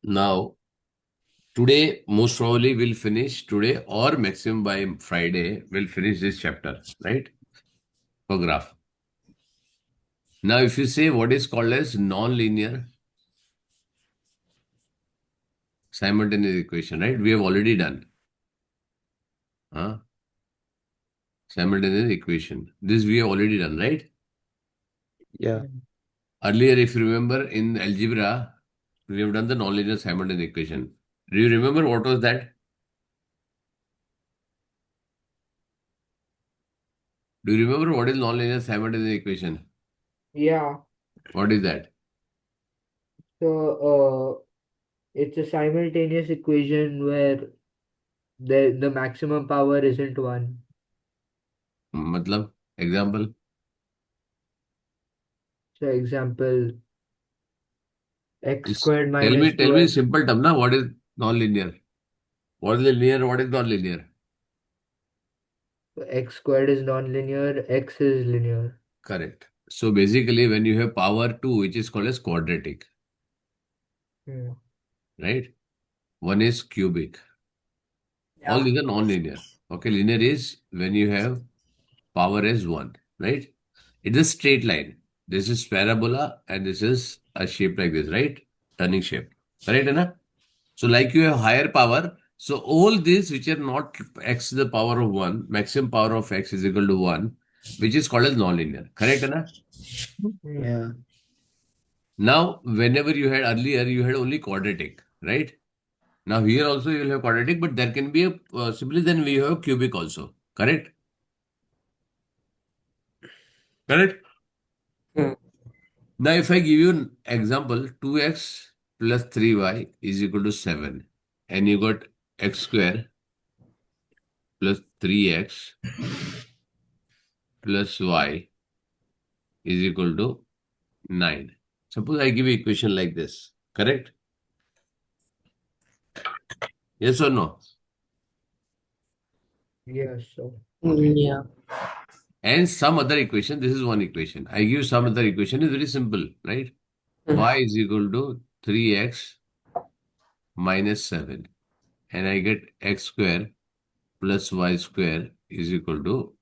Now, today, most probably we'll finish today or maximum by Friday, we'll finish this chapter, right? For graph. Now, if you say what is called as non-linear simultaneous equation, right? We have already done. Huh? Simultaneous equation. This we have already done, right? Yeah. Earlier, if you remember in algebra, we have done the nonlinear simultaneous equation. Do you remember what was that? Do you remember what is nonlinear simultaneous equation? Yeah. What is that? So it's a simultaneous equation where the maximum power isn't one. मतलब example. So example, x Just squared tell minus me, tell me 2x. simple term na what is non-linear? What is linear? What is non-linear? So x squared is non-linear, x is linear. Correct. So basically, when you have power 2, which is called as quadratic, Hmm. right? One is cubic. All these are non-linear. Okay, linear is when you have power as 1, right? It's a straight line. This is parabola and this is a shape like this, right? Turning shape. Correct, na? So like you have higher power. So all these which are not x to the power of 1, maximum power of x is equal to 1, which is called as non-linear. Correct, na? Hmm. Yeah. Now, whenever you had earlier, you had only quadratic, right? Now here also you will have quadratic, but there can be a simply then we have cubic also. Correct? Correct? Hmm. Now, if I give you an example, 2x plus 3y is equal to 7, and you got x square plus 3x plus y is equal to 9. Suppose I give you equation like this, correct? Yes or no? Yes. So Okay. Yeah. And some other equation, this is one equation. I give some other equation, is very simple, right? Hmm. Y is equal to 3x minus 7, and I get x square plus y square is equal to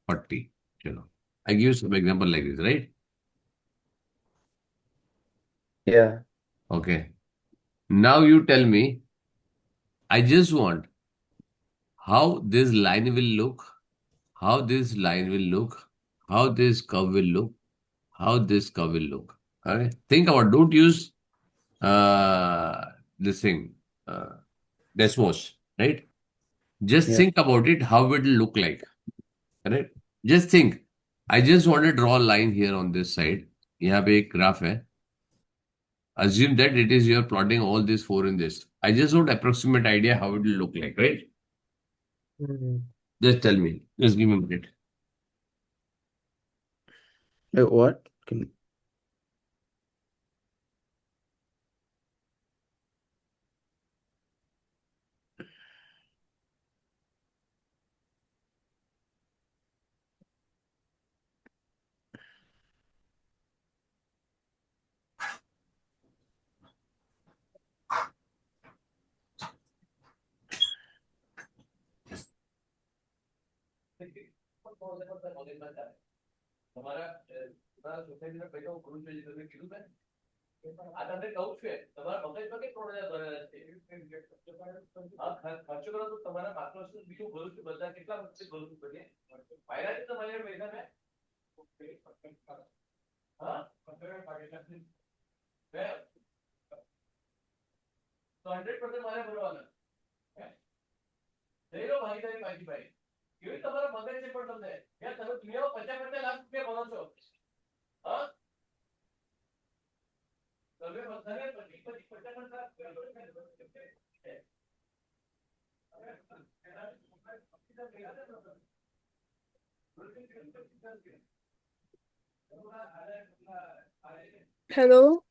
40. I give you some example like this, right? Yeah. Okay. Now you tell me, I just want how this line will look, how this line will look, how this curve will look, how this curve will look. Okay. Think about, don't use uh, this thing, uh, Desmos, right? Just Yeah. think about it, how it will look like. Correct? Just think. I just want to draw a line here on this side. यहाँ पे एक graph है. Assume that it is you're plotting all these four in this. I just want approximate idea how it will look like, right? hmm. Just tell me. Just give me a minute. Wait, what? Can... आता તે કહું છે તમારા મગજમાં કે 3,000 ભરેલા છે હા ખર્ચો કરો તો તમારા માત્ર બીજું ભરું છે બધા કેટલા વખતે ભરું પડે ફાયદા છે તમારે પૈસા ને હા તો 100% મારે ભરવાના લઈ લો ભાગીદારી બાકી ભાઈ કેવી તમારા મગજ છે પણ તમને યાર તમે 50-50 લાખ રૂપિયા ભરો છો હા તમે બધાને 50-50 Hello.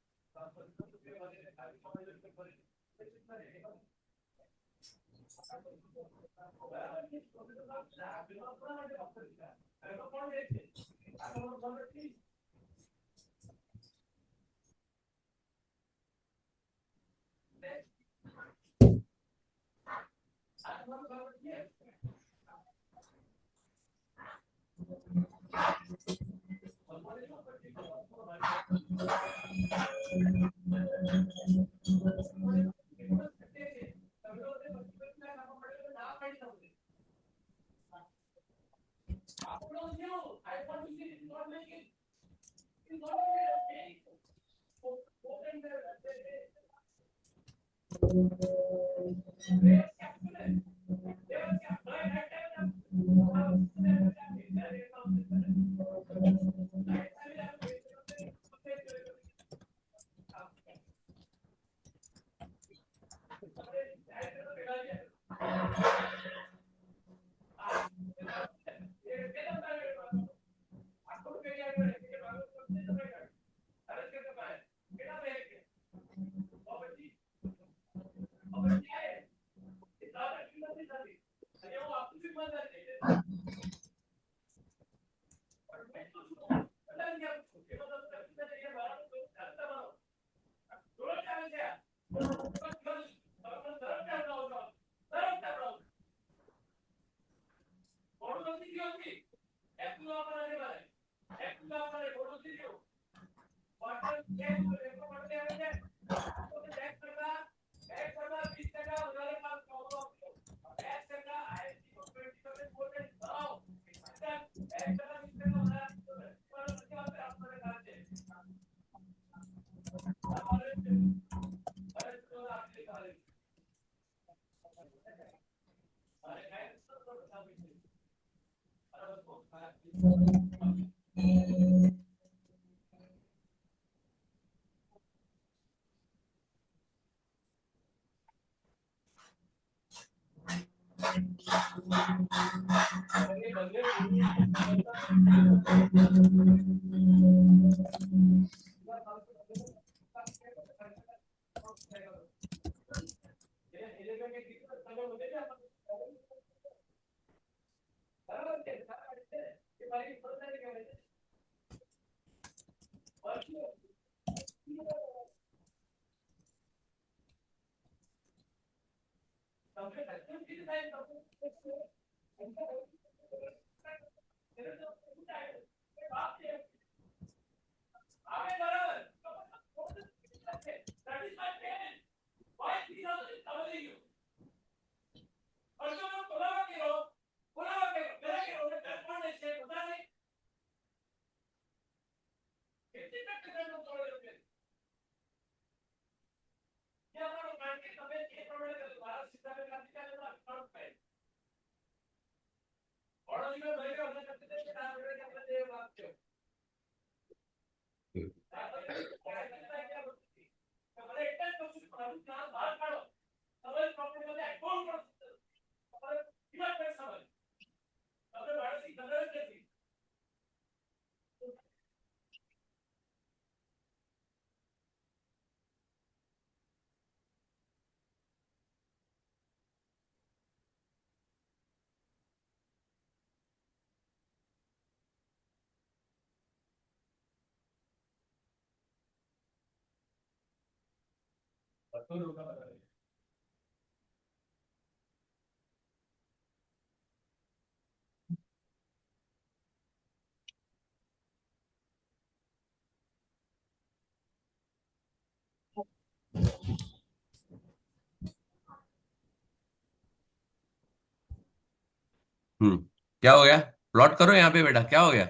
क्या हो गया? प्लॉट करो यहाँ पे बेटा, क्या हो गया?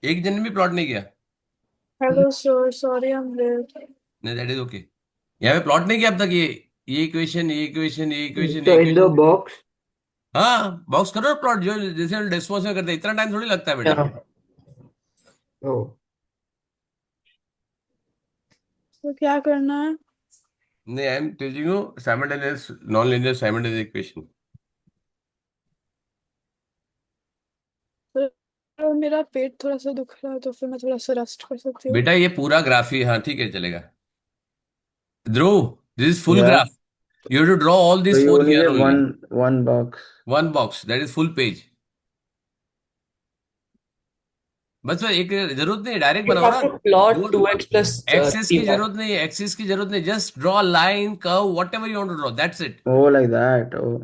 एक जन ने भी प्लॉट नहीं किया? Hello, sir. Sorry, I'm late. नहीं, दैट इज ओके। यहाँ पे प्लॉट नहीं किया अब तक? ये इक्वेशन, ये इक्वेशन, ये इक्वेशन, ये So in the equation. box, हाँ, बॉक्स करो प्लॉट, जो जैसे हम डेस्मोस में करते हैं। इतना टाइम थोड़ी लगता है बेटा। Yeah. oh, तो क्या करना है? नहीं, I am teaching you simultaneous non linear simultaneous equation. तो मेरा पेट थोड़ा सा दुख रहा है, तो फिर मैं थोड़ा सा रेस्ट कर सकती हूँ। बेटा ये पूरा ग्राफ ही, हाँ ठीक है, चलेगा। Dhruv, this is full Yeah. Graph. You have to draw all So these you four only here get only. one box. One box, that is full page. बस एक जरूरत नहीं डायरेक्ट You बनाओ have ना. to plot वो 2x plus axis की 3y. जरूरत नहीं है, एक्सिस की जरूरत नहीं. Just draw line curve whatever you want to draw, that's it. Oh, like that. Oh,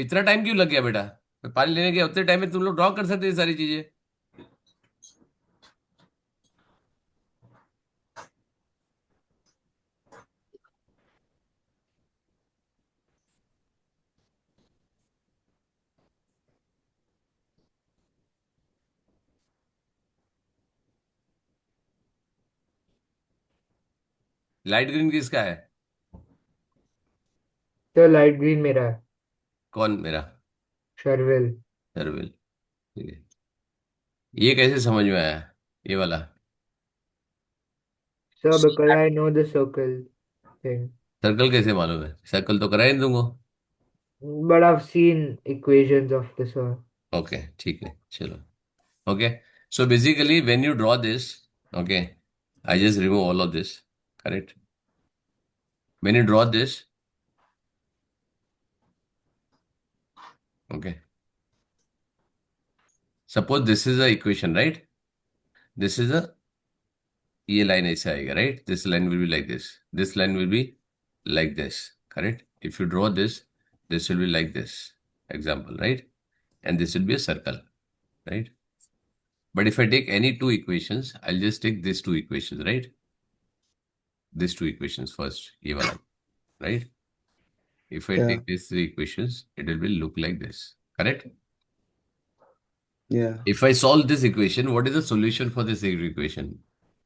इतना टाइम क्यों लग गया बेटा? मैं पानी लेने गया, उतने टाइम में तुम लोग ड्रॉ कर सकते हैं ये सारी चीजें. लाइट ग्रीन किसका है? तो लाइट ग्रीन मेरा है, कौन मेरा? शर्विल। सर्विल. ठीक है. ये कैसे समझ में आया ये वाला? So because I know the circle thing, circle कैसे मालूम है? सर्कल तो करा ही नहीं दूंगा. but I've seen equations of this one. Okay ठीक है चलो. Okay. So basically when you draw this, okay, I just remove all of this, correct? When you draw this, okay, suppose this is the equation, right? This is a, ये line ऐसे आएगा, right? This line will be like this. This line will be like this, correct? If you draw this, this will be like this, example, right? And this will be a circle, right? But if I take any two equations, I'll just take these two equations, right? These two equations first, ये वाला, right? If I yeah, take these three equations, it will look like this, correct? yeah. If I solve this equation, what is the solution for this equation?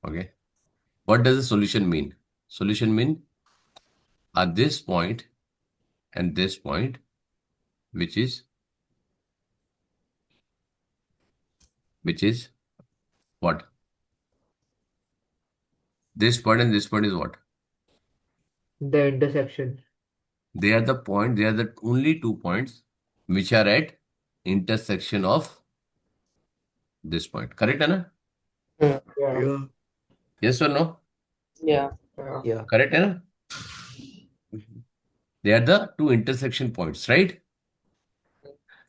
Okay. What does the solution mean? Solution mean at this point and this point, which is what? This point and this point is what? The intersection. They are the only 2 points which are at intersection of this point. Correct, Anna? Hmm. Yeah. Yeah. Yes or no? Yeah. Yeah. Yeah. Correct, Anna? Mhm. They are the two intersection points, right?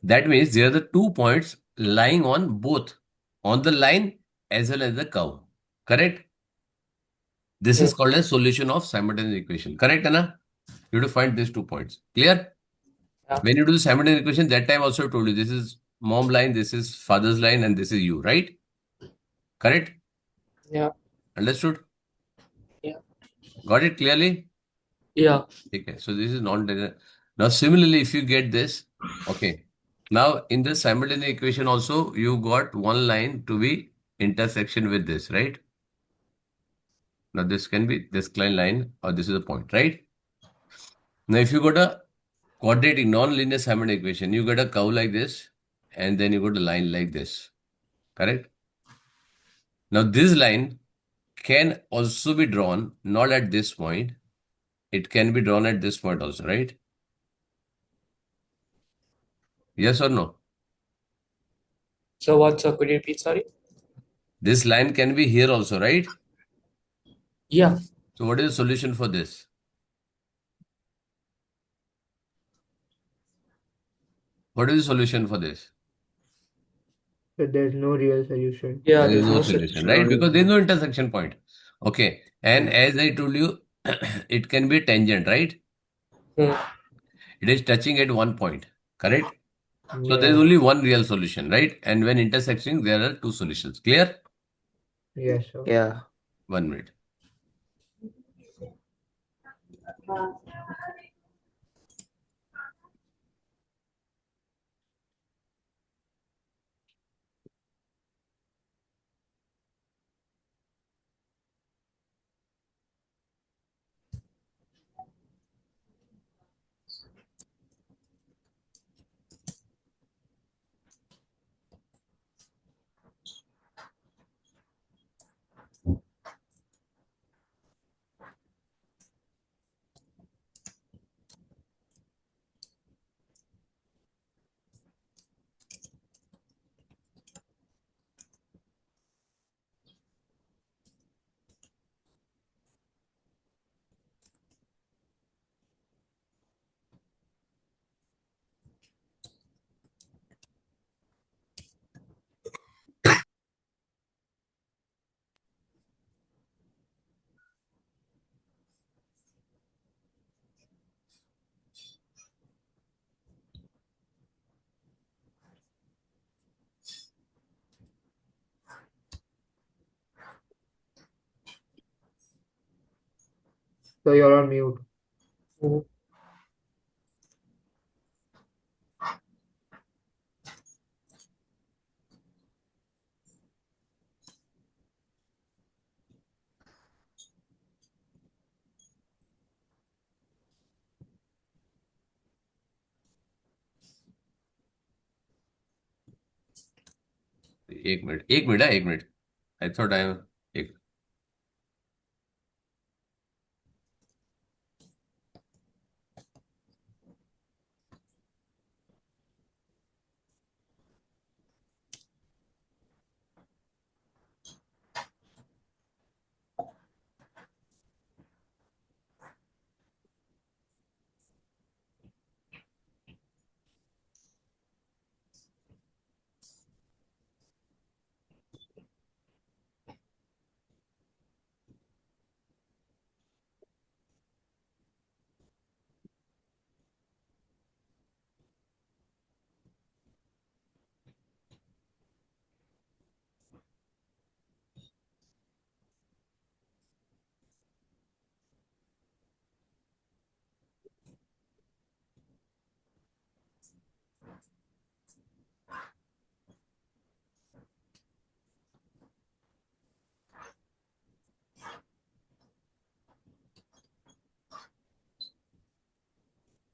That means they are the 2 points lying on both, on the line as well as the curve. Correct? This is Hmm. called a solution of simultaneous equation. Correct, Anna? You have to find these 2 points. Clear? Yeah. When you do the simultaneous equation, that time also I told you this is mom line, this is father's line, and this is you, right? Correct? Yeah. Understood? Yeah. Got it clearly? Yeah. Okay, so this is non-linear. Now, similarly, if you get this, okay. Now, in the simultaneous equation also, you got one line to be intersection with this, right? Now, this can be this klein line or this is a point, right? Now, if you got a quadratic non-linear simultaneous equation, you get a curve like this, and then you got a line like this, correct? Now, this line can also be drawn not at this point, it can be drawn at this point also, right? Yes or no? So what? So could you repeat? Sorry. This line can be here also, right? Yeah. So what is the solution for this? What is the solution for this? So there's no real solution. Yeah. There is There's no no solution, solution. right? No, Because there is no intersection point. Okay. And Yeah. as I told you, it can be a tangent, right? Hmm. It is touching at one point, correct? So there is Yeah. only one real solution, right? And when intersecting, there are two solutions. Clear? Yes, sir. yeah. 1 minute. So you're on mute. Mhm. एक minute एक minute I thought I एक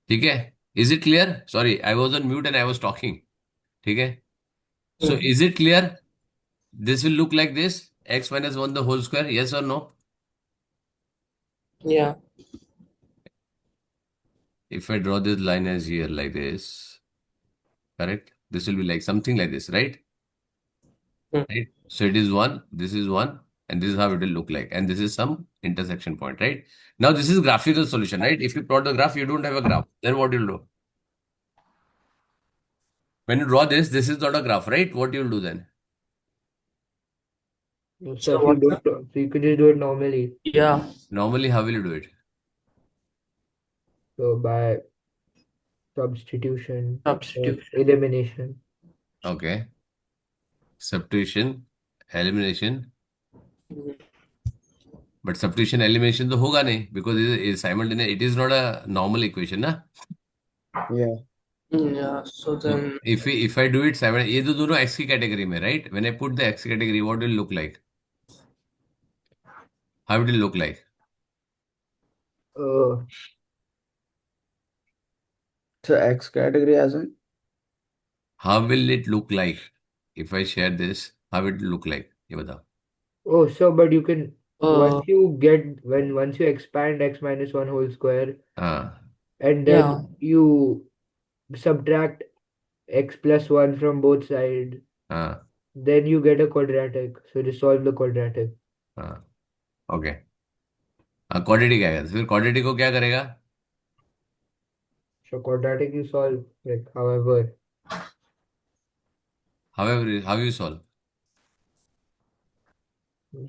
ठीक है is it clear sorry I was on mute and I was talking ठीक है सो Hmm. Is it clear this will look like this x minus 1 the whole square yes or no Yeah. if I draw this line as here like this correct this will be like something like this right Hmm. right so it is 1 this is 1 and this is how it will look like and this is some intersection point right now this is graphical solution right if you plot the graph you don't have a graph then what you'll do when you draw this is not a graph right what you'll do then So So if you what? don't, so you could just do it normally. Yeah. normally how will you do it So by substitution or Substitution. elimination. okay substitution elimination Mhm. But substitution elimination तो होगा नहीं because simultaneous it is not a normal equation ना Yeah. Yeah. So then, if I do it simultaneous ये तो दोनों x की category में right when I put the x category what will look like how it will look like Uh, So X category as in how will it look like if I share this how it look like ये बताओ oh, so but you can uh, once you expand x minus 1 whole square हाँ and then yeah. you subtract x plus 1 from both sides, हाँ then you get a quadratic. So just solve the quadratic. हाँ okay हाँ quadratic आएगा फिर quadratic को क्या करेगा So quadratic you solve like however. How you solve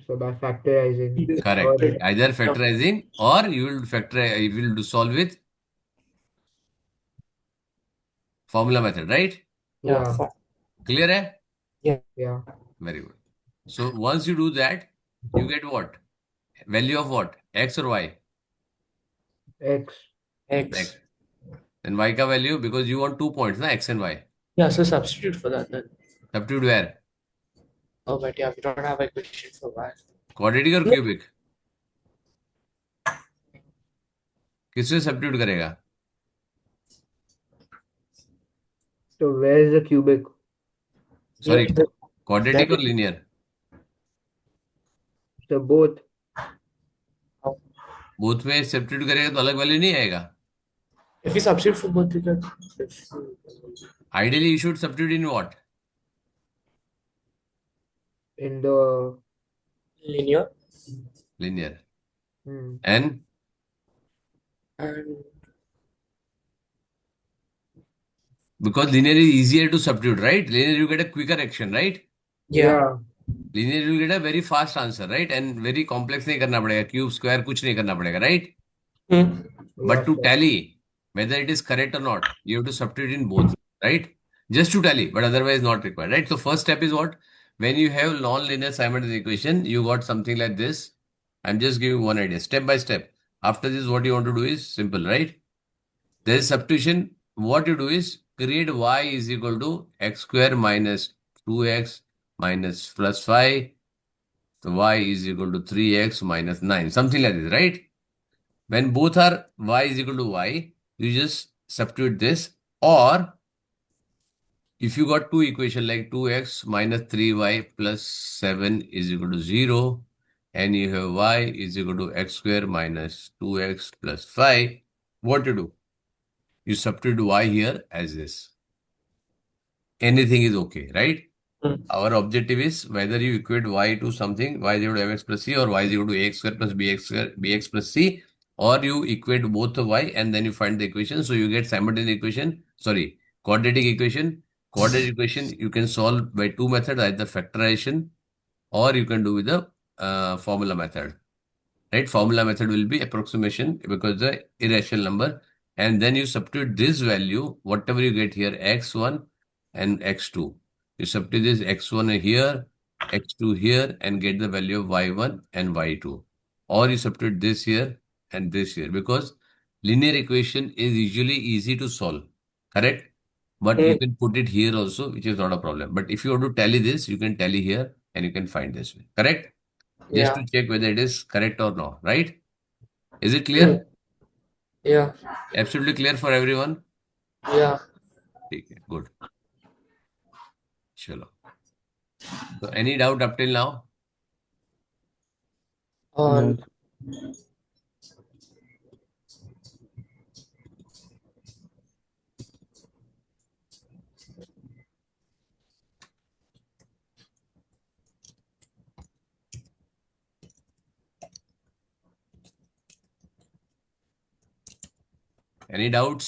So by factorizing You correct or either factorising और you will do solve with formula method right Yeah. yeah, clear है yeah, very good so once you do that you get what value of what x or y x. X. x then y का value because you want 2 points na x and y Yeah. So substitute for that then. substitute where Oh, but yeah, we don't have a equation for y. quadratic और cubic किससे substitute करेगा So where is the cubic? sorry Yeah. quadratic That और linear So both. both में substitute करेगा तो अलग value नहीं आएगा if we substitute for both, we get ideally you should substitute in what In the linear linear hmm, and and because linear is easier to substitute right linear you get a quicker action right yeah. linear you will get a very fast answer right and very complex नहीं करना पड़ेगा cube square कुछ नहीं करना पड़ेगा right Hmm. but yeah, to sir. tally whether it is correct or not you have to substitute in both right just to tally but otherwise not required right so first step is what when you have non-linear simultaneous equation you got something like this I'm just giving one idea step by step After this, what you want to do is simple, right? There is substitution. What you do is create y is equal to x square minus 2x minus plus 5. So y is equal to 3x minus 9. Something like this, right? When both are y is equal to y, you just substitute this. Or if you got two equation like 2x minus 3y plus 7 is equal to 0, and you have y is equal to x square minus 2x plus 5, what to do? You substitute y here as this. Anything is okay, right? Our objective is whether you equate y to something, y is equal to mx plus c, or y is equal to ax square plus bx plus c, or you equate both the y and then you find the equation. So you get simultaneous equation, sorry, quadratic equation. Quadratic equation you can solve by two methods, either factorization or you can do with the formula method. Right? Formula method will be approximation because the irrational number, and then you substitute this value, whatever you get here, x1 and x2. You substitute this x1 here, x2 here, and get the value of y1 and y2. Or you substitute this here and this here, because linear equation is usually easy to solve, correct? But you can put it here also, which is not a problem. But if you want to tally this, you can tally here and you can find this way, correct? Just to check whether it is correct or not, right? Is it clear? Yeah. Absolutely clear for everyone? Yeah. Okay, good. Chalo. So any doubt up till now? On Any doubts?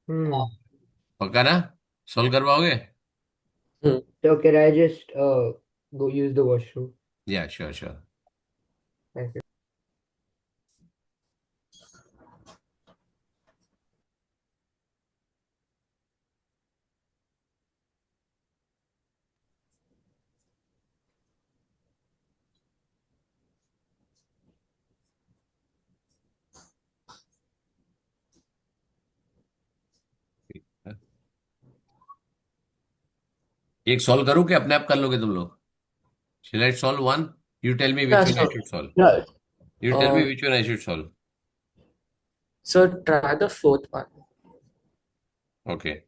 पक्का ना? Solve कर पाओगे? So can I just go use the washroom? Yeah, sure, sure. Thank you. एक solve करूँ कि अपने आप कर लोगे तुम लोग? Shall I solve one? You tell me which yeah, one I so should solve. yeah. You tell me which one I should solve. So try the fourth one. Okay.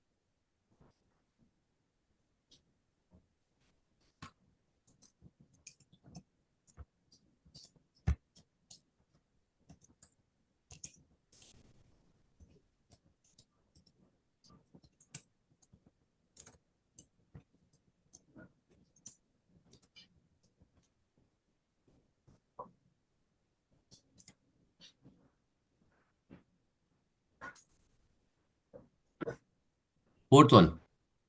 Fourth one.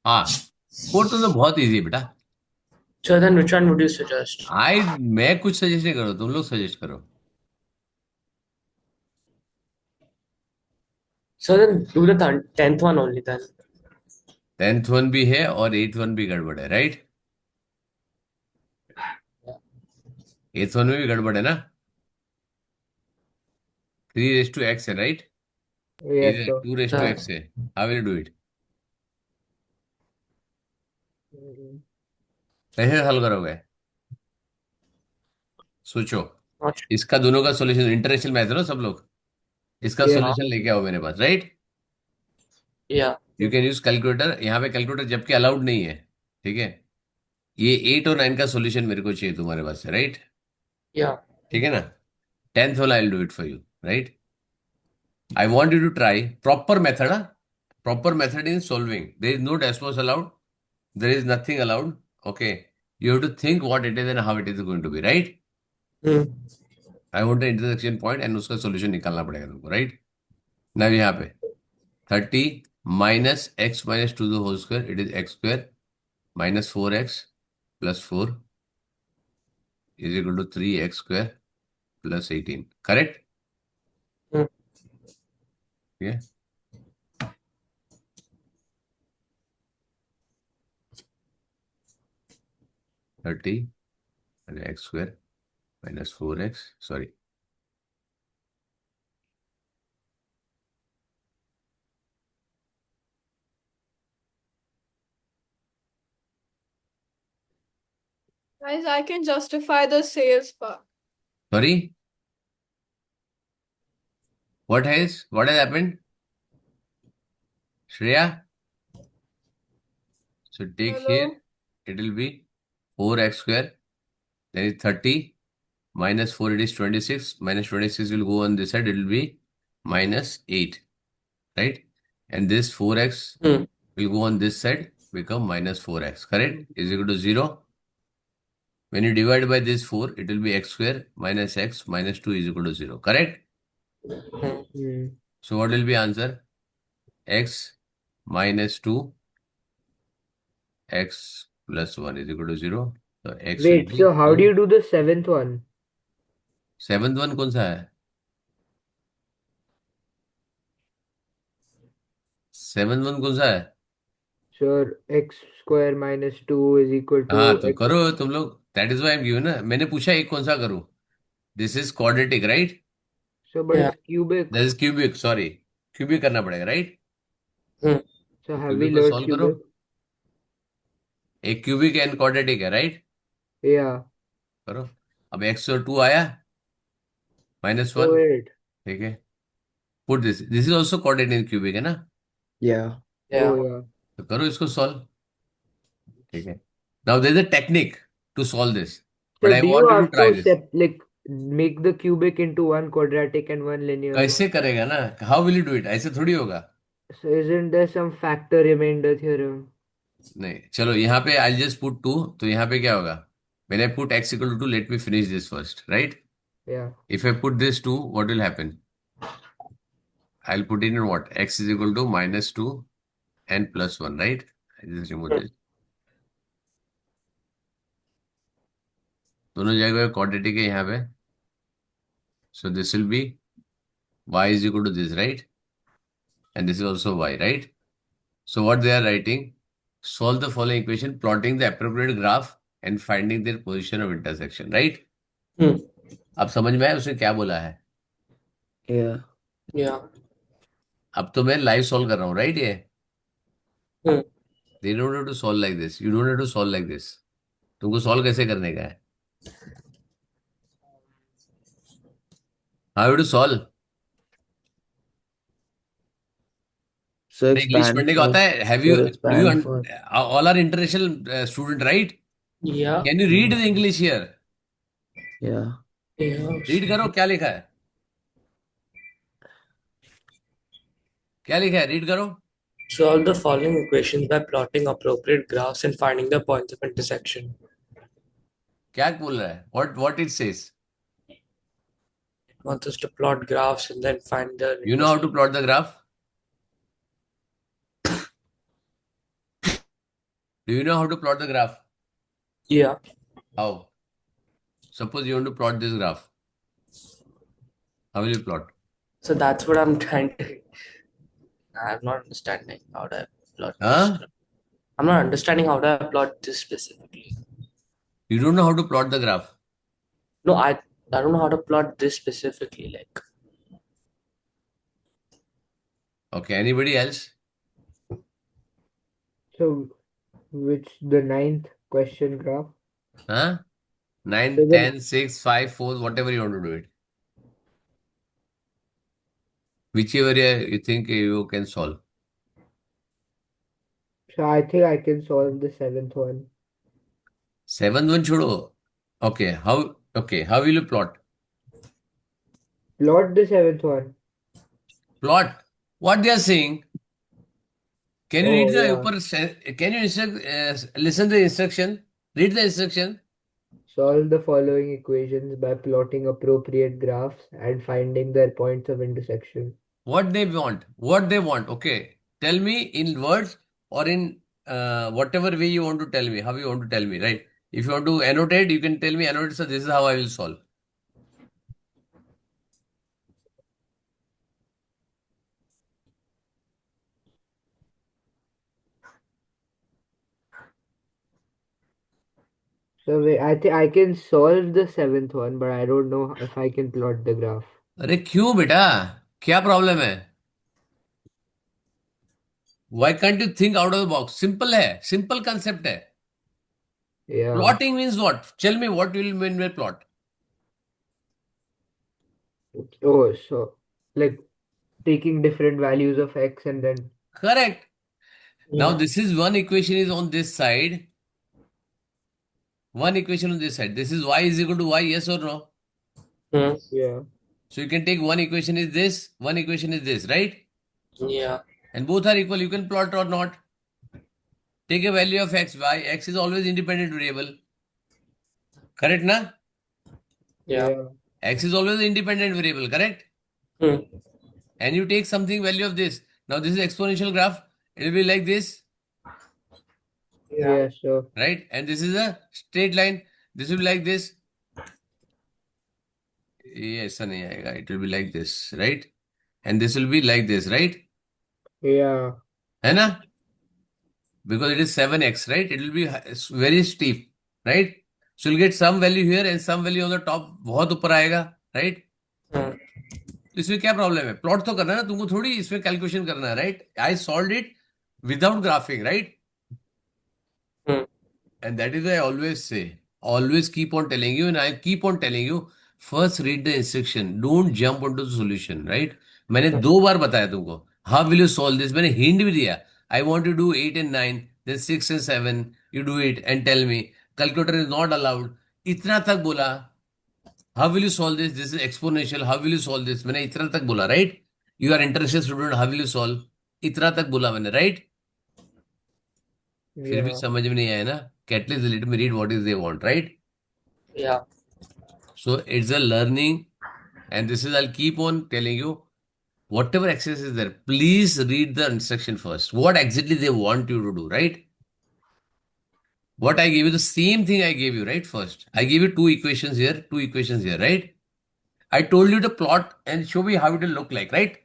हाँ, fourth one तो बहुत easy है बेटा. So then which one would you suggest? मैं कुछ suggest नहीं करो, तुम लोग सजेस्ट करो. So then do the 10th one only then. 10th one भी है और 8th one भी गड़बड़ है, right? 8th one में भी गड़बड़ है ना? 3 raised to x है, right? Yes, इधर sir. 2 raised to x है. How will you do it? कैसे हल करोगे? सोचो. Not sure. इसका दोनों का सॉल्यूशन इंटरनेशनल मैथ है ना सब लोग. इसका Yeah. सॉल्यूशन लेके आओ मेरे पास, right? Yeah. You can use calculator. यहाँ पे कैलकुलेटर जबकि अलाउड नहीं है, ठीक है? ये 8 और 9 का सॉल्यूशन मेरे को चाहिए तुम्हारे पास से, राइट? Yeah. ठीक है ना? 10th वाला I will do it for you, right? I want you to try proper method, proper method in solving. There is no decimals allowed. There is nothing allowed. Okay. You have to think what it is and how it is going to be, right? I want the intersection point and उसका solution निकालना पड़ेगा तुमको, right? Now यहाँ पे 30 minus x minus 2 the whole square, it is x square minus 4x plus 4 is equal to 3x square plus 18. Correct? Yeah. 30 and x square minus 4x, sorry, Guys, I can justify the sales part. Sorry, what has happened? Shreya? So take here, Hello? it will be 4x square, then it's 30, minus 4 it is 26, minus 26 will go on this side, it will be minus 8, right? And this 4x Hmm. will go on this side, become minus 4x, correct? Is equal to 0. When you divide by this 4, it will be x square minus x minus 2 is equal to 0, correct? Hmm. So what will be answer? X minus 2, x plus 1 is equal to 0. So x will Wait, be so how do 2. you do the seventh one? 7th one कौन सा है? 7th one कौन सा है? Sure, x square minus 2 is equal to हाँ तो x. करो तुम लोग. That is y m given ना. मैंने पूछा एक कौन सा करूं. This is quadratic right. So, but Yeah. it's cubic. This is cubic. Sorry, cubic करना पड़ेगा right. Hmm. So have we cubic को learned सॉल्व करो. cubic? एक क्यूबिक एंड क्वाड्रेटिक है राइट. Yeah. करो. अब एक्स और 2 आया, माइनस So 1. wait. ठीक है. Put this is also quadratic cubic है ना. Yeah. Yeah. Oh yeah. तो करो इसको सॉल्व. ठीक है. Now there is a technique to solve this, but So I do you want you to have try to this. make the cubic into one quadratic and one linear one? कैसे करेगा ना. How will you do it. ऐसे थोड़ी होगा. So isn't there some factor remainder theorem? नहीं, चलो यहाँ पे आई जस्ट पुट 2. तो यहाँ पे क्या होगा. When I put x equal to 2, let me finish this first, right? Yeah. If I put this 2, what will happen? I'll put in what? X is equal to minus 2 and plus 1, right? I just remove this. दोनों जगह quadratic है यहाँ पे. So this will be y is equal to this, right? And this is also y, right? So what they are writing, solve the following equation, plotting the appropriate graph and finding their position of intersection, right? Hmm. अब समझ में आया उसने क्या बोला है. Yeah. Yeah. अब तो मैं लाइव सॉल्व कर रहा हूँ राइट. ये Hmm. They don't have to solve like this. You don't have to solve like this. तुमको सॉल्व कैसे करने का है. How to solve. So English expand पढ़ने का होता first. है. Have you Sir, do you expand first. All are international student right. Yeah. Can you read the English here. Yeah. Yeah. Read करो क्या लिखा है. क्या लिखा है रीड करो. Solve the following equations by plotting appropriate graphs and finding the points of intersection. क्या बोल रहा है. What it says. It wants us to plot graphs and then find the you know how to plot the graph. Do you know how to plot the graph. Yeah. How. Suppose you want to plot this graph. How will you plot? So that's what I'm trying to. I'm not understanding how to plot Huh? this. I'm not understanding how to plot this specifically. You don't know how to plot the graph. No, I don't know how to plot this specifically. Like, Okay, anybody else? So the ninth question graph? Huh? 9, So 10, 6, 5, 4, whatever you want to do it. Whichever you think you can solve. So I think I can solve the seventh one. 7th one छोड़ो. Okay, how will you plot? Plot the seventh one. Plot. What they are saying. Can you Oh, read the yeah. ऊपर. Can you listen the instruction? Read the instruction. Solve the following equations by plotting appropriate graphs and finding their points of intersection. What they want. Okay. Tell me in words or in whatever way you want to tell me. How you want to tell me, right? If you want to annotate, you can tell me annotate. So this is how I will solve. So wait, I think I can solve the seventh one, but I don't know if I can plot the graph. अरे क्यों बेटा, क्या problem है. Why can't you think out of the box? Simple है, simple concept है. Yeah. Plotting means what? Tell me what will mean by plot. Oh, so like taking different values of x and then Correct. Now Yeah. this is one equation is on this side. One equation on this side. This is y is equal to y, yes or no? Hmm. yeah. So you can take one equation is this, one equation is this, right? Yeah. And both are equal. You can plot or not. Take a value of x, y. X is always independent variable. Correct, na? Yeah. Yeah. X is always independent variable, correct? Hmm. And you take something value of this. Now this is exponential graph. It will be like this, Yeah. Yeah, so right? And this is a straight line. This will be like this. Yes, ऐसा नहीं आएगा. It will be like this, right? And this will be like this, right? yeah. है ना? Because it is 7x, right? It will be very steep, right? So you'll get some value here and some value on the top. बहुत ऊपर आएगा, right? Hmm. तो इसमें क्या problem है? Plot तो करना है ना, तुमको थोड़ी इसमें कैलकुलेशन करना है, right? I solve it without graphic, right? Hmm. And that is why I always say, always keep on telling you, and I keep on telling you, first read the instruction, don't jump onto the solution, right? मैंने Hmm. 2 बार बताया तुमको, how will you solve this? मैंने hint भी दिया, I want to do 8 and 9, then 6 and 7, you do it and tell me, calculator is not allowed. इतना तक बोला, how will you solve this? This is exponential, how will you solve this? मैंने इतना तक बोला, right? You are interested student, how will you solve? इतना तक बोला मैंने, right? फिर भी Yeah. समझ में नहीं आया ना, at least let me read what is they want, right? Yeah. So it's a learning, and this is I'll keep on telling you, whatever exercise is there, please read the instruction first. What exactly they want you to do, right? What I gave you, the same thing I gave you, right? First, I gave you 2 equations here, right? I told you to plot and show me how it will look like, right?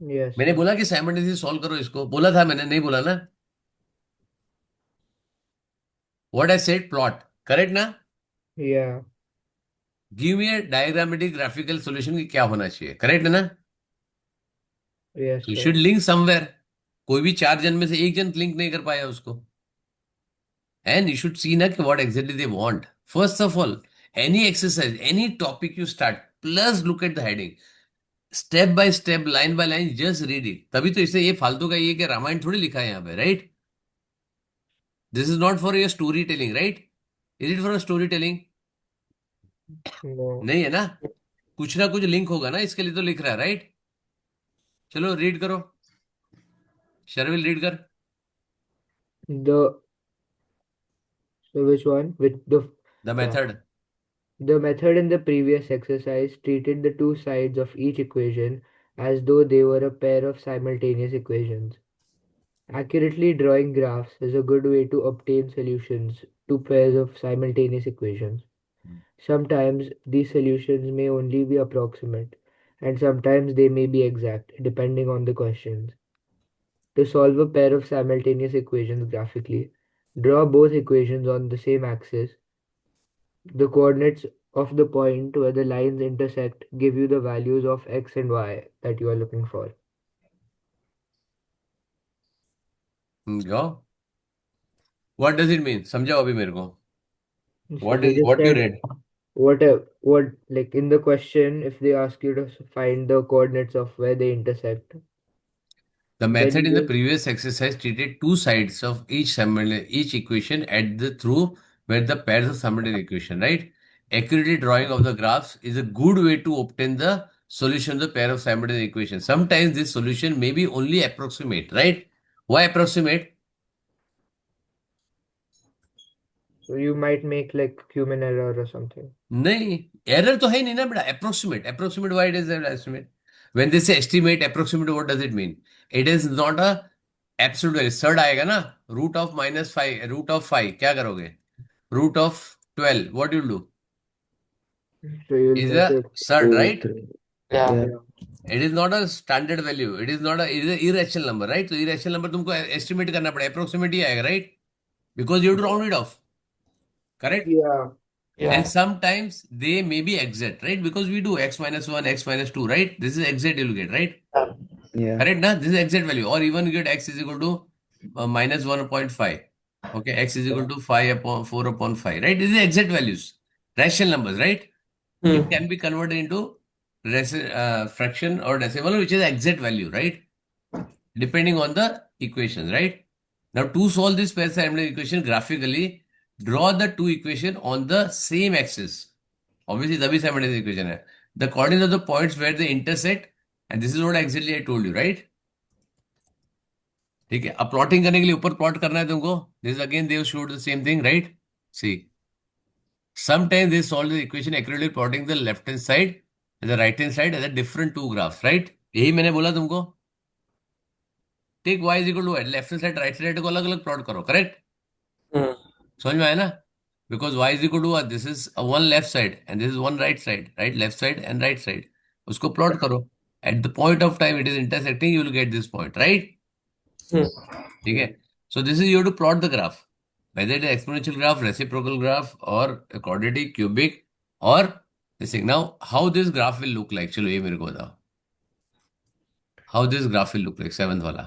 Yes. मैंने बोला कि simultaneously solve करो इसको, बोला था मैंने, नहीं बोला ना? What I said, plot, correct ना? Yeah. Give me a diagrammatic graphical solution कि क्या होना चाहिए, correct है ना? Yes, So you sir. should link somewhere. कोई भी 4 जन में से एक जन लिंक नहीं कर पाया उसको. And you should see na कि what exactly they want. First of all, any exercise, any topic you start, plus look at the heading. Step by step, line by line, just read it. तभी तो इसे ये फालतू का ये कि रामायण थोड़ी लिखा है यहाँ पे, right? This is not for your storytelling, right? Is it for a storytelling? No. नहीं है ना? कुछ ना कुछ लिंक होगा ना, इसके लिए तो लिख रहा है, right? चलो रीड करो. शर्विल रीड कर. The so which one? With The yeah. method. The method in the previous exercise treated the two sides of each equation as though they were a pair of simultaneous equations. Accurately drawing graphs is a good way to obtain solutions to pairs of simultaneous equations. Sometimes these solutions may only be approximate, and sometimes they may be exact, depending on the questions. To solve a pair of simultaneous equations graphically, draw both equations on the same axis. The coordinates of the point where the lines intersect give you the values of x and y that you are looking for. Go. What does it mean? समझाओ अभी मेरे को. So What they is just what you said read? what like in the question, if they ask you to find the coordinates of where they intersect, The then method in you the just previous exercise treated two sides of each equation at the through where the pairs of simultaneous equation, right? Accurately drawing of the graphs is a good way to obtain the solution of the pair of simultaneous equations. Sometimes this solution may be only approximate, right? Why approximate? so you might make like human error or something. नहीं, error तो है ही नहीं ना बेटा. Approximate. Why it is an estimate? When they say estimate, approximate, what does it mean? It is not a absolute value. Third आएगा ना, root of 5 क्या करोगे? Root of 12, what you will do? So you'll Is make a it third, right? Yeah. Yeah. yeah. It is not a standard value. It is not a, it is a irrational number, right? So irrational number तुमको estimate करना पड़ेगा, approximate ही आएगा, right? Because you have to round it off, correct? Yeah. Yeah. And sometimes they may be exact, right? Because we do x minus 1, x minus 2, right? This is exact you'll get, right? Yeah. Correct, na? This is exact value. Or even you get x is equal to minus 1.5. Okay, x is equal to 5 upon 4 upon 5, right? These are exact values, rational numbers, right? It can be converted into fraction or decimal, which is exact value, right? Depending on the equation, right? Now, to solve this pair simultaneous equation graphically, draw the two equation on the same axis. Obviously, the simultaneous equation है. The coordinates of the points where they intersect, and this is what exactly I told you, right? ठीक है. अब plotting करने के लिए ऊपर plot करना है तुमको. This again they showed the same thing, right? See, sometimes they solve the equation accurately plotting the left hand side and the right hand side as a different two graphs, right? यही मैंने बोला तुमको. Take y is equal to left hand side right side को अलग अलग plot करो, correct? समझ में आया ना? Because y is equal to this is one left side and this is one right side, right? Left side and right side, उसको plot करो. At the point of time it is intersecting, you will get this point, right? ठीक है. So this is you to plot the graph, whether it is exponential graph, reciprocal graph, or a quadratic, cubic, or this thing. Now, how this graph will look like? चलो ये मेरे को बताओ. How this graph will look like? Seventh वाला.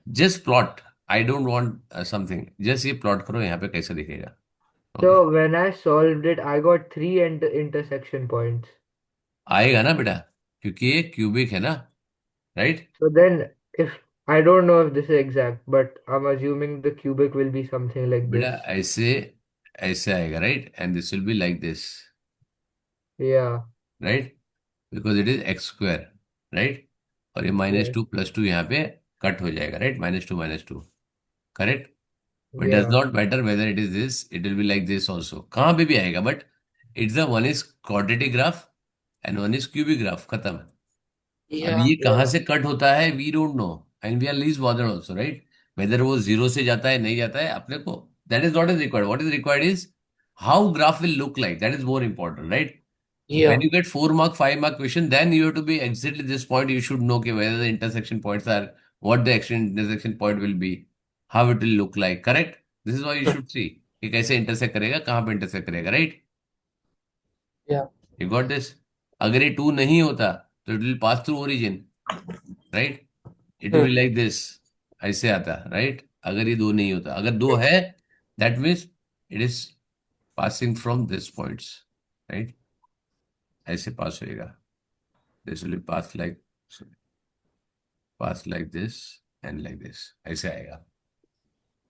Just plot. I don't want something. Just ये plot करो यहाँ पे कैसे दिखेगा. Okay. So when I solved it, I got three intersection points. आएगा ना बेटा, क्योंकि ये cubic है ना, right? So then, if I don't know if this is exact, but I'm assuming the cubic will be something like बेटा this. ऐसे ऐसे आएगा, right? And this will be like this, Yeah, right? Because it is x square, right? और ये yes, -2 + 2 यहाँ पे cut हो जाएगा, right? -2, correct? But does yeah. not matter whether it is this, it will be like this also. कहाँ पे भी आएगा, but it's the one is quadratic graph and one is cubic graph, खत्म. अब Yeah. ये कहाँ Yeah. से cut होता है, we don't know and we are least bothered also, right? Whether वो जीरो से जाता है नहीं जाता है अपने को, that is what is required. What is required is how graph will look like. That is more important, right? Yeah. When you get 4 mark, 5 mark question, then you have to be exactly this point. You should know okay, whether the intersection points are, what the intersection point will be, how it will look like. Correct? This is why you should see कि कैसे intersect करेगा, कहाँ पे intersect करेगा, right? Yeah. You got this? अगर ये 2 नहीं होता तो it will pass through origin, right? It will be like this. ऐसे आता, right? अगर ये 2 नहीं होता, अगर 2 है, that means it is passing from this points, right? ऐसे पास होएगा. This will be pass like this and like this. ऐसे आएगा,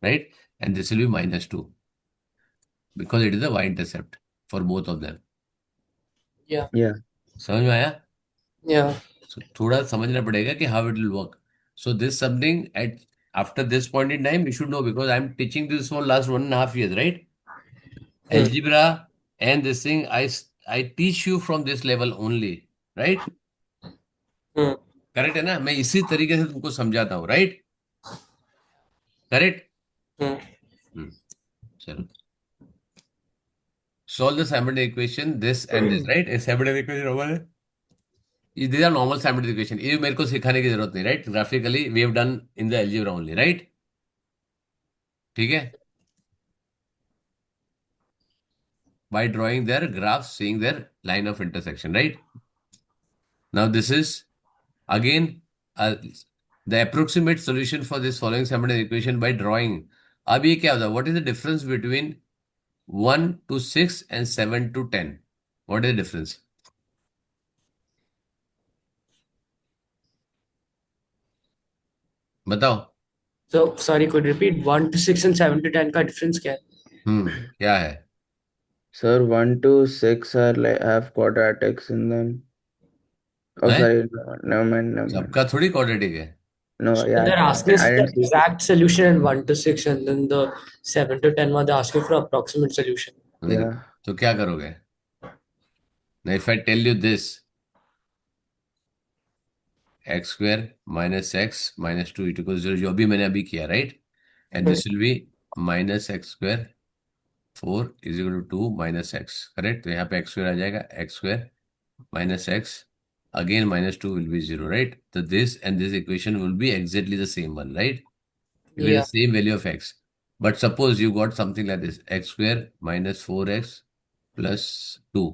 right? And this will be -2 because it is the y-intercept for both of them. Yeah. Yeah. समझ में आया? Yeah. So थोड़ा समझना पड़ेगा कि how it will work. So this something at after this point in time you should know because I'm teaching this for last 1.5 years, right? Algebra and this thing I teach you from this level only, right? Correct है ना? मैं इसी तरीके से तुमको समझाता हूँ, right? Correct. चलो, solve the simultaneous equation this and this, right? A simultaneous equation normal है. These are normal simultaneous equation. ये मेरे को सिखाने की जरूरत नहीं, right? Graphically we have done in the algebra only, right? ठीक है? By drawing their graphs, seeing their line of intersection, right? Now this is again the approximate solution for this following simultaneous equation by drawing. अब ये क्या होता है? What is the difference between 1 to 6 and 7 to 10? What is the difference? बताओ. So sorry, could you repeat 1 to 6 and 7 to 10 का difference क्या है? क्या है? Sir, 1 to 6 are like have quadratics in them. Oh, हैं? sorry. No, never mind, never mind. सबका थोड़ी quadratic है. No, So yeah, they're asking us I the didn't see. exact solution in 1 to 6 and then the 7 to 10 one they're asking for approximate solution. Very Yeah. good. तो क्या करोगे? Now if I tell you this, x square minus x minus 2 equals 0, जो भी मैंने अभी किया, right? And this will be minus x square 4 is equal to 2 minus x, correct? तो यहाँ पे x square आ जाएगा, x square minus x again minus 2 will be 0, right? So this and this equation will be exactly the same one, right? You get Yeah. the same value of x. But suppose you got something like this, x square minus 4x plus 2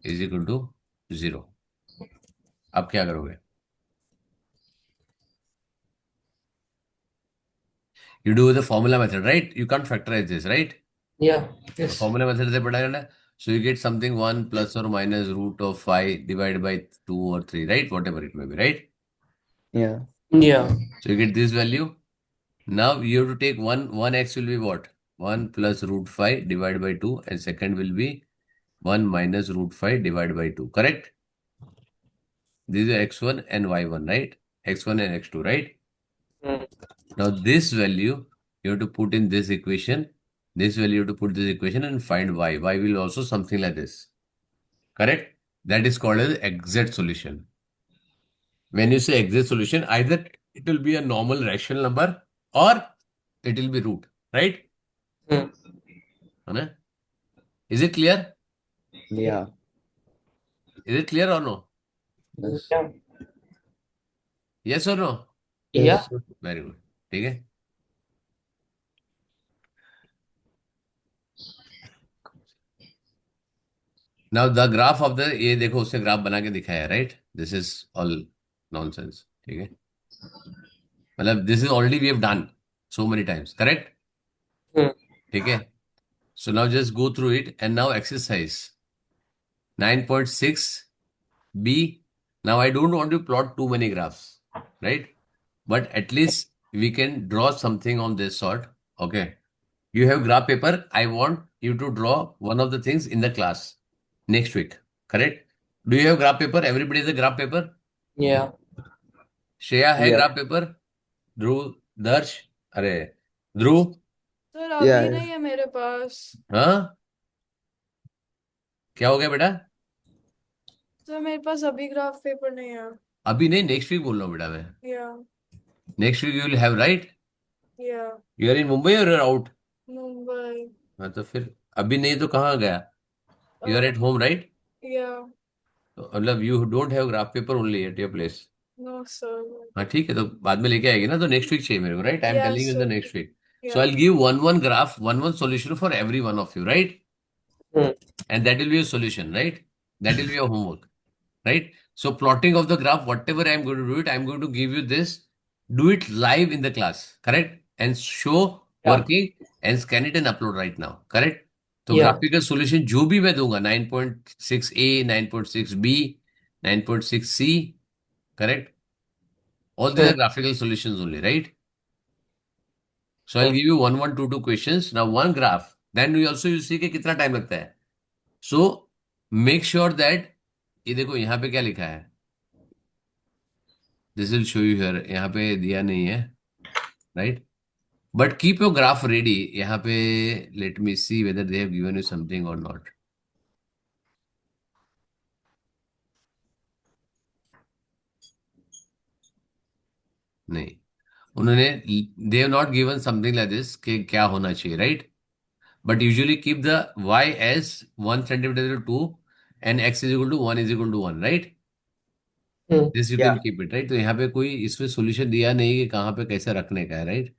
is equal to 0. अब क्या करोगे? You do the formula method, right? You can't factorize this, right? Yeah. तो Yes. formula method से पढ़ा है. So you get something 1 plus or minus root of 5 divided by 2 or 3, right? Whatever it may be, right? Yeah. Yeah. So you get this value. Now you have to take one x will be what? 1 plus root 5 divided by 2, and second will be 1 minus root 5 divided by 2, correct? These are x1 and y1, right? x1 and x2, right? Mm. Now this value you have to put in this equation. This value you have to put this equation and find y. Y will also something like this. Correct? That is called as exact solution. When you say exact solution, either it will be a normal rational number or it will be root. Right? Mm. Anna? Is it clear? Yeah. Is it clear or no? Yes. Yeah. Yes or no? Yeah. Yes. Very good. ठीक है. Now the graph of the ये देखो उसने graph बना के दिखाया है, right? This is all nonsense. ठीक है. मतलब this is already we have done so many times, correct? Mm. ठीक है. So now just go through it and now exercise 9.6b. Now I don't want to plot too many graphs, right? But at least we can draw something on this sort. Okay. You have graph paper. I want you to draw one of the things in the class next week. Correct? Do you have graph paper? Everybody has a graph paper? Yeah. Shreya है Yeah. graph paper? ध्रुव, दर्श, अरे ध्रुव, sir Yeah. अभी नहीं है मेरे पास. हाँ क्या हो गया बेटा? सर मेरे पास अभी ग्राफ पेपर नहीं है. अभी नहीं, नेक्स्ट वीक बोल रहा हूँ बेटा मैं. या next week you will have, right? या यू आर इन मुंबई और यू आर आउट? मुंबई. हाँ तो फिर अभी नहीं तो कहाँ गया? You are at home, right? या मतलब you don't have graph paper only at your place. No sir. हाँ ठीक है, तो बाद में लेके आएगी ना, तो नेक्स्ट वीक चाहिए मेरे को, right? I am Yes, telling you the sir. Next week. So या I'll give one graph, one solution for every one of you, right? Mm. And that will be a solution, right? That will be your homework, right? So plotting of the graph, whatever I'm going to do it, I'm going to give you this. Do it live in the class, correct? And show Yeah. working and scan it and upload right now, correct? तो Yeah. Graphical solution जो भी मैं दूंगा 9.6a, 9.6b, 9.6c, correct? All these are graphical solutions only, right? So I'll give you 1, 1, 2, 2 questions. Now one graph. Then we also you see कि कितना time लगता है. So make sure that ये देखो यहाँ पे क्या लिखा है. This will show you here. यहाँ पे दिया नहीं है, right? But keep your graph ready. यहाँ पे let me see whether they have given you something or not. नहीं, उन्होंने they have not given something like this कि क्या होना चाहिए, right? But usually keep the y as 1 centimeter to 2 and x is equal to 1 is equal to 1, right? Mm. This you Yeah. Can keep it, right? तो यहाँ पे कोई इसमें solution दिया नहीं कि कहाँ पे कैसे रखने का है, right?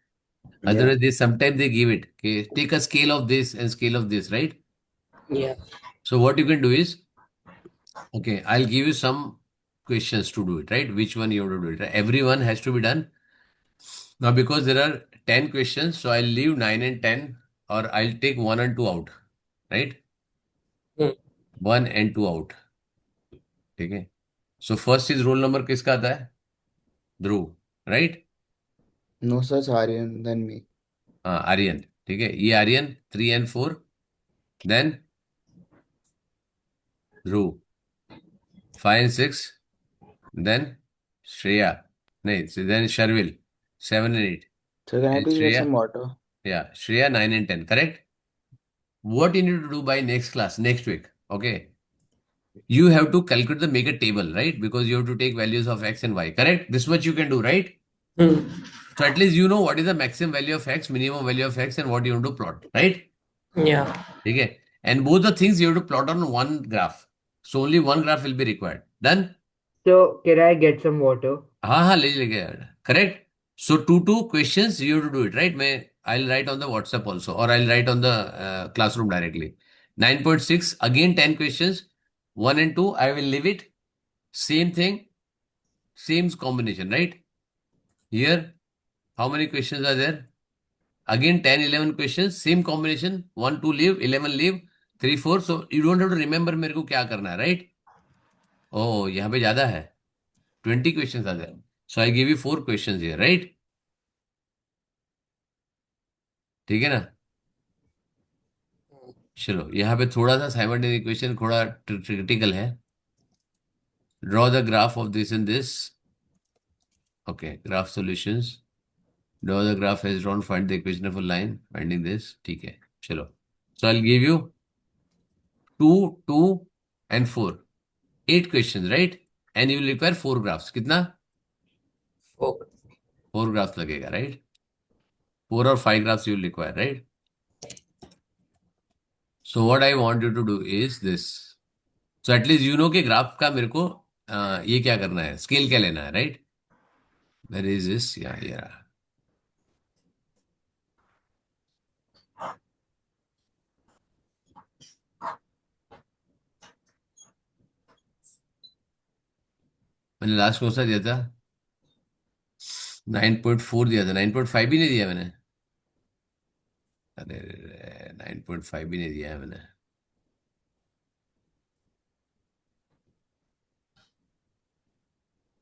Yeah. Otherwise they sometime they give it कि take a scale of this and scale of this, right? Yeah. So what you can do is, okay, I'll give you some questions to do it, right? Which one you have to do it, right? Everyone has to be done. Now because there are 10 questions, so I'll leave 9 and 10, or I'll take 1 and 2 out, right? Mm. 1 and 2 out. ठीक है. So first is roll number किसका आता है? ध्रुव, right? No such Aryan than me. हाँ आर्यन, ठीक है. ये Aryan 3 and 4, then Dhruv 5 and 6, then Shreya, नहीं then Sharvil 7 and 8, So can I and please get Shreya, some water? yeah, Shreya 9 and 10, correct? What you need to do by next class, next week, okay? You have to calculate the, make a table, right? Because you have to take values of x and y, correct? This much you can do, right? Mm. So at least you know what is the maximum value of x, minimum value of x, and what you want to plot, right? Yeah. ठीक है. And both the things you have to plot on one graph. So only one graph will be required. Done? So, can I get some water? हाँ हाँ ले लेके correct. So two questions you have to do it, right? मैं I'll write on the WhatsApp also, or I'll write on the classroom directly. 9.6 again 10 questions. 1 and 2 I will leave it. Same thing, same combination, right? Here how many questions are there? Again 10, 11 questions, same combination, 1, 2 leave, 11 leave, 3, 4. So you don't have to remember मेरे को क्या करना है, right? Oh, यहाँ पे ज्यादा है. 20 questions are there. So I give you 4 questions here, right? ठीक है ना? चलो यहाँ पे थोड़ा सा साइमल्टेनियस इक्वेशन थोड़ा क्रिटिकल है. Draw the graph of this and this. Okay, graph solutions. Draw the graph as drawn, find the equation of a line, finding this. ठीक है, चलो. So I'll give you 2, 2 and 4. 8 questions, right? And you will require 4 graphs. कितना? 4. 4 graphs लगेगा, right? 4 or 5 graphs you will require, right? So what I want you to do is this. So at least you know कि graph का मेरे को ये क्या करना है, स्केल क्या लेना है, right? Where is this? Yeah. मैंने लास्ट कौन सा दिया था? 9.4 दिया था. 9.5 भी नहीं दिया मैंने. अरे 9.5 भी नहीं दिया है मैंने.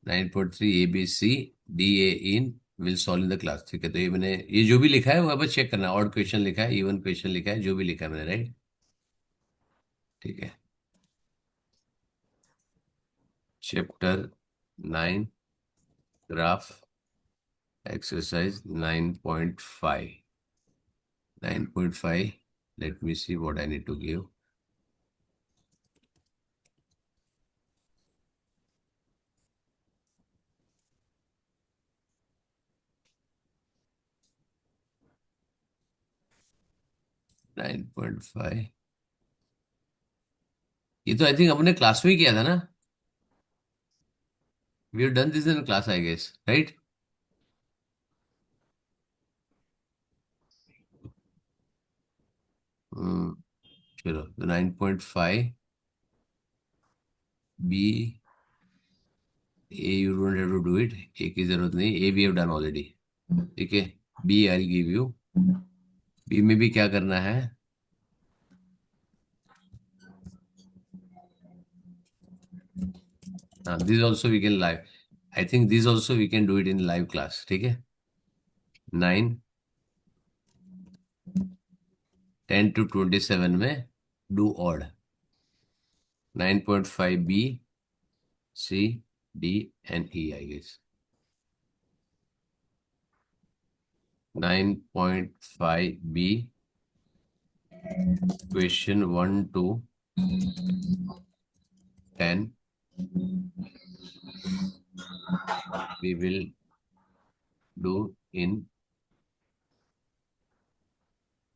9.3 ABC DA in will solve in the class. ठीक है, तो ये मैंने ये जो भी लिखा है वो बस चेक करना. ऑड क्वेश्चन लिखा है, इवन क्वेश्चन लिखा है, जो भी लिखा है मैंने, राइट? ठीक है. Chapter 9 graph exercise 9.5. 9.5. Let me see what I need to give. Nine point five. ये तो आई थिंक हमने क्लास में ही किया था ना. We have done this in class I guess, right? चलो, तो 9.5 B A you don't have to do it. A की जरूरत नहीं, A we have done already. ठीक है. B I give you. B में भी क्या करना है? This also we can live. I think this also we can do it in live class. ठीक है. 9, 10 to 27 में do odd. 9.5 B C D and E I guess. 9.5 B question 1 to 10 we will do in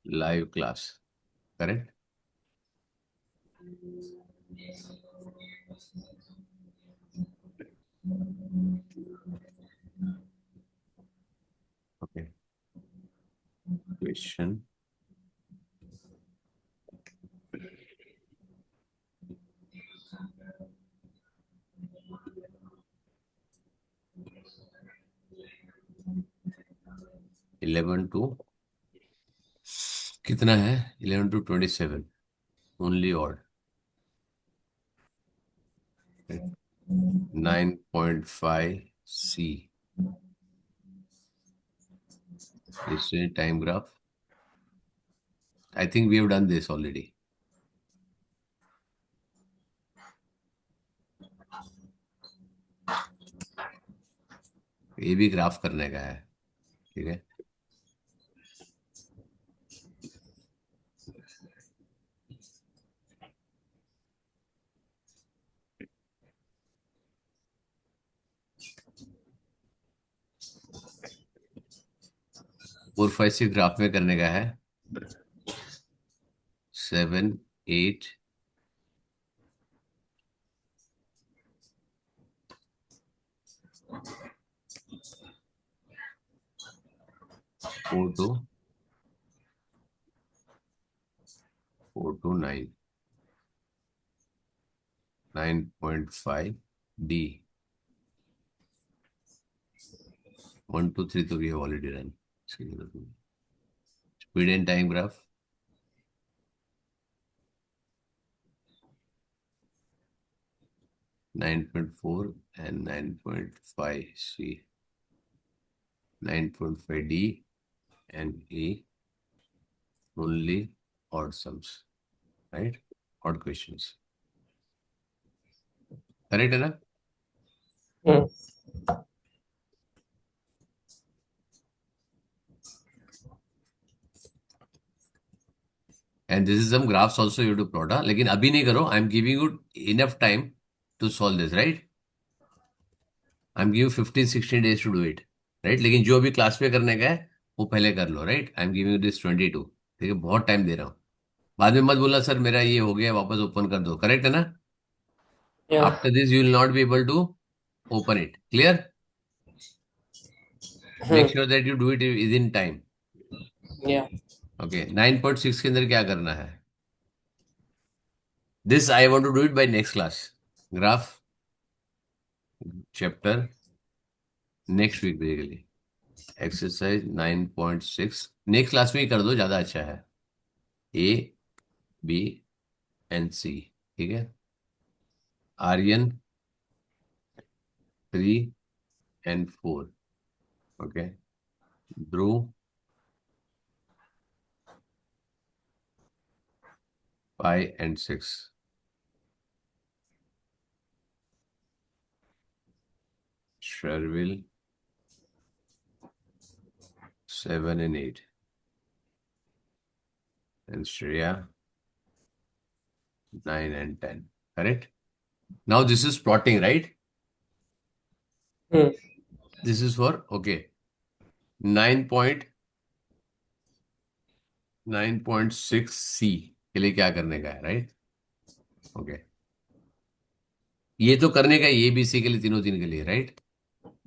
live class, correct? Okay. Question 11 to कितना है? 11 to 27 only odd. 9.5 C. This is time graph. I think we have done this already. ये भी graph करने का है. ठीक है. Four five six graph में करने का है. 7, 8, 4 to 9. 9.5 D. 1, 2, 3 तो we have already done. इसकी जरूरत नहीं. Speed and time graph. (9.4) and 9.5 C. 9.5 D and E. Only odd sums, right? Odd questions. Correct, है ना? Hmm. And this is some graphs also you have to plot. हाँ, लेकिन अभी नहीं करो. I'm giving you enough time to solve this, right? I'm giving you 15-16 days to do it, right? लेकिन जो अभी क्लास में करने का है वो पहले कर लो, right? I'm giving you this 22. ठीक है, बहुत टाइम दे रहा हूँ. बाद में मत बोलना सर मेरा ये हो गया वापस ओपन कर दो. करेक्ट है ना? Yeah. After this you will not be able to open it. Clear? Hmm. Make sure that you do it within time. Yeah. Okay. 9.6 के अंदर क्या करना है? This I want to do it by next class. Graph chapter next week basically. Exercise 9.6 next class में ही कर दो, ज्यादा अच्छा है. A, B and C. ठीक है. Aryan 3 and 4. Okay. Dhruv 5 and 6. Sherville 7 and 8. And Shreya 9 and 10. Correct? Now this is plotting, right? Hmm. This is for, okay, 9.6 C के लिए क्या करने का है, right? Okay. ये तो करने का ए बी सी के लिए, तीनों तीन के लिए, right?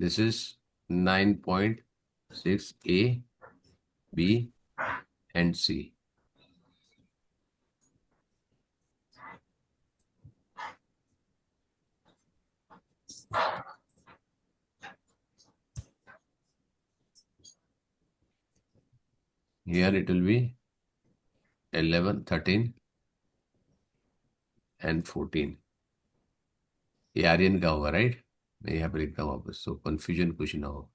This is 9.6 A, B and C. Here it will be 11, 13 and 14. ये आर्यन का होगा, राइट? मैं यहाँ पर लिखता हूँ वापस, तो कंफ्यूजन कुछ ना हो.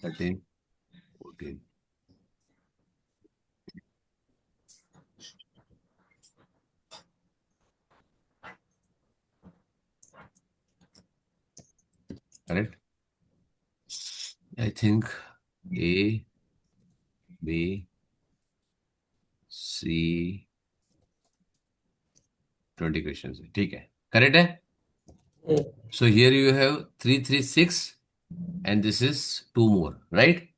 Thirteen, 14. Correct? I think A, B, C, 20 questions. ठीक है, correct है? Hmm. So here you have 3, 3, 6 and this is 2 more, right?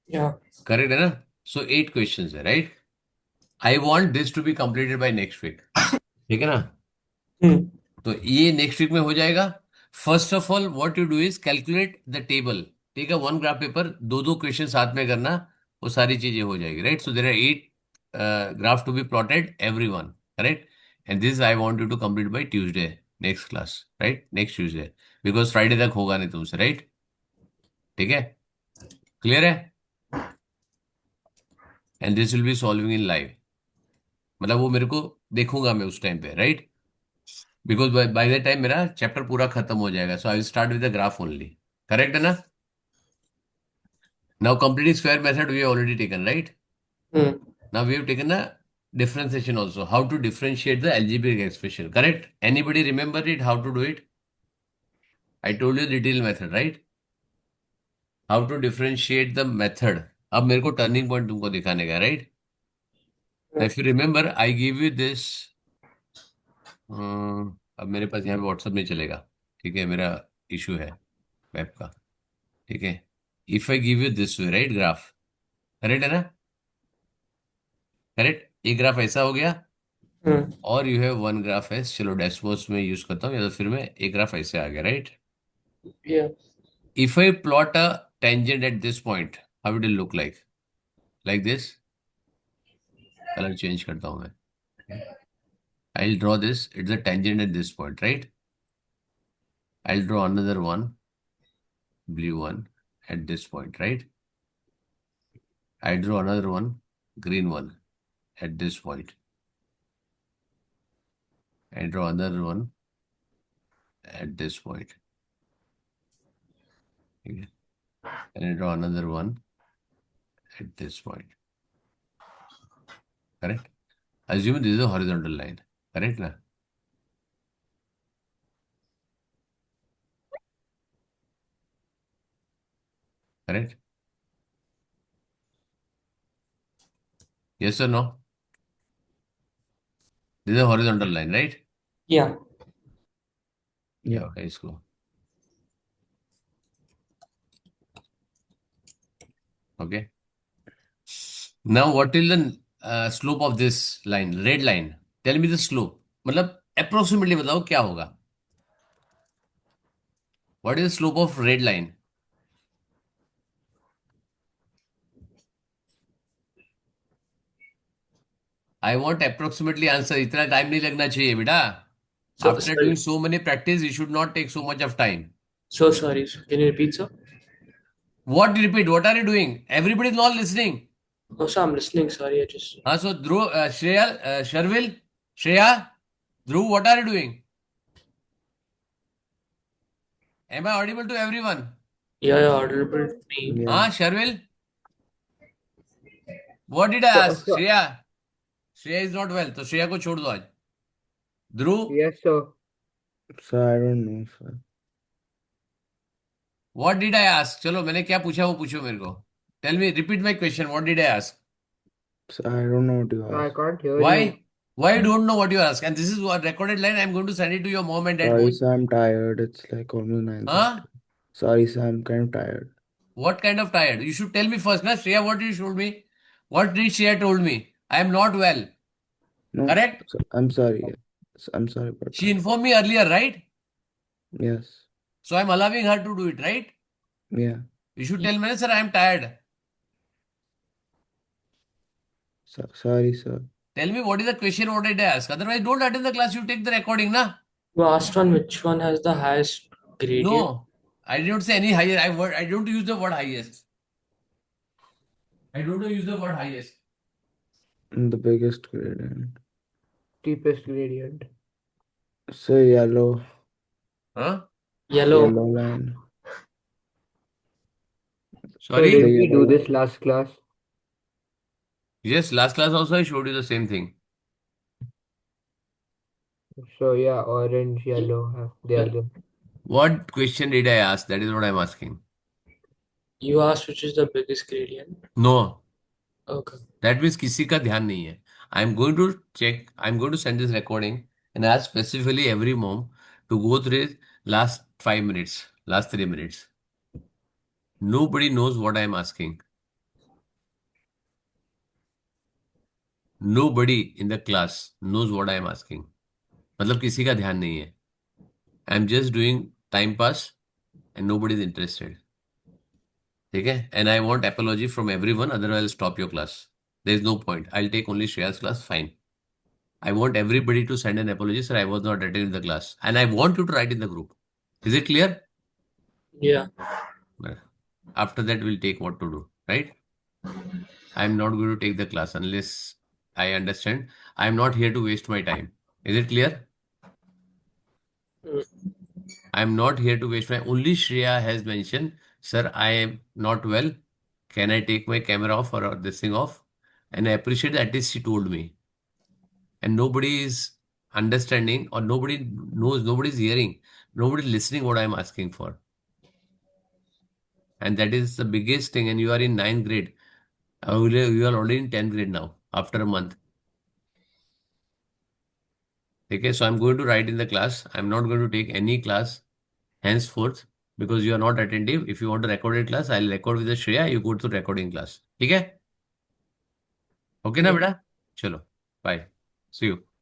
Yeah. Correct है ना? So 8 questions है, right? I want this to be completed by next week. ठीक है ना? Hmm. तो ये नेक्स्ट वीक में हो जाएगा. First of all what you do is calculate the table. ठीक है, वन ग्राफ पेपर, दो दो क्वेश्चन साथ में करना, वो सारी चीजें हो जाएगी, right? So there are 8 graph to be plotted, everyone, correct? And this I want you to complete by Tuesday, next class, right? Next Tuesday, because Friday तक होगा नहीं तुमसे, राइट? ठीक है, क्लियर है? And this will be solving in live, मतलब वो मेरे को देखूंगा मैं उस टाइम पे, right? Because by the time मेरा चैप्टर पूरा खत्म हो जाएगा, so I will start with the graph only. Correct है ना? Now completing square method we already taken, right? Hmm. Now we have taken the differentiation also, how to differentiate the algebraic expression. Correct? Anybody remember it, how to do it? I told you the detailed method, right? How to differentiate the method. अब मेरे को turning point तुमको दिखाने का, right? If you remember I give you this. अब मेरे पास यहाँ पे व्हाट्सएप में चलेगा, ठीक है? मेरा इशू है वेब का, ठीक है? If I give you this way, right, graph, correct है ना? करेक्ट, एक ग्राफ ऐसा हो गया Hmm. और यू हैव वन ग्राफ है, चलो डैशबोर्ड्स में यूज करता हूँ, या तो फिर मैं एक ग्राफ ऐसे आ गया, right? Yeah. If I plot a tangent at this point, how it will look like this. Colour change करता हूं मैं. I'll draw this. It's a tangent at this point, right? I'll draw another one, blue one, at this point, right? I draw another one, green one, at this point. I draw another one at this point. Okay. And I draw another one at this point. Correct? Assume this is a horizontal line. Correct? Na? Correct? Yes or no? This is a horizontal line, right? Yeah. Yeah. Okay, इसको. Okay. Now, what is the slope of this line? Red line. Tell me the slope. मतलब approximately बताओ क्या होगा? What is the slope of red line? I want approximately answer. इतना time नहीं लगना चाहिए बेटा. So After sorry. doing so many practice, you should not take so much of time. So sorry. Can you repeat, sir? What repeat? What are you doing? Everybody is not listening. Oh, sir, I'm listening. Sorry, I just. So Dhruv, Sharvil, Shreya, Dhruv, what are you doing? Am I audible to everyone? Yeah, audible to me. Yeah. Sharvil, what did I ask? So, Shreya, Shreya is not well, तो श्रेया को छोड़ दो आज. Dhruv, yes, sir. So I don't know, sir. what did I ask? चलो मैंने क्या पूछा वो पूछो मेरे को. Tell me, repeat my question. What did I ask? So I don't know what you No, I asked. can't hear you. Why? Why you don't know what you ask? And this is a recorded line. I'm going to send it to your mom and dad Sorry, both. sir, I'm tired. It's like almost 9:30. Sorry, sir, I'm kind of tired. What kind of tired? You should tell me first, na Shreya, what you told me? What did Shreya told me? I am not well. No, Correct? so I'm sorry. I'm sorry about She that. informed me earlier, right? Yes. So I'm allowing her to do it, right? Yeah. You should tell me, sir, I am tired. Sorry, sir. Tell me what is the question, what did I ask? Otherwise, don't attend the class, you take the recording, na? You asked one which one has the highest gradient. No, I didn't say any higher. I don't use the word highest. I don't use the word highest. The biggest gradient. Steepest gradient. So yellow. Huh? Yellow. Yellow line. So Sorry? did The we yellow do this line. last class? Yes, last class also I showed you the same thing. So yeah, orange, yellow, they are the. What question did I ask? That is what I'm asking. You asked which is the biggest gradient. No, Okay. that means किसी का ध्यान नहीं है. I'm going to check. I'm going to send this recording and ask specifically every mom to go through it last 5 minutes, last 3 minutes. Nobody knows what I'm asking. Nobody in the class knows what I'm asking. मतलब किसी का ध्यान नहीं है. I'm just doing time pass and nobody is interested. ठीक है? And I want apology from everyone, otherwise I'll stop your class. There is no point. I'll take only Shreya's class, fine. I want everybody to send an apology, sir. I was not attending the class. And I want you to write in the group. Is it clear? Yeah. Well, after that, we'll take what to do, right? I'm not going to take the class unless I understand. I'm not here to waste my time. Is it clear? Mm. I'm not here to waste my only Shreya has mentioned, sir, I am not well. Can I take my camera off or this thing off? And I appreciate that at least she told me. And nobody is understanding or nobody knows, nobody's hearing, nobody listening what I'm asking for. And that is the biggest thing. And you are in 9th grade. You are already in 10th grade now, after a month. Okay, so I'm going to write in the class. I'm not going to take any class henceforth because you are not attentive. If you want a recorded class, I'll record with the Shreya. You go to recording class. ठीक है? Okay ना Yeah. बेटा? चलो, bye. See you.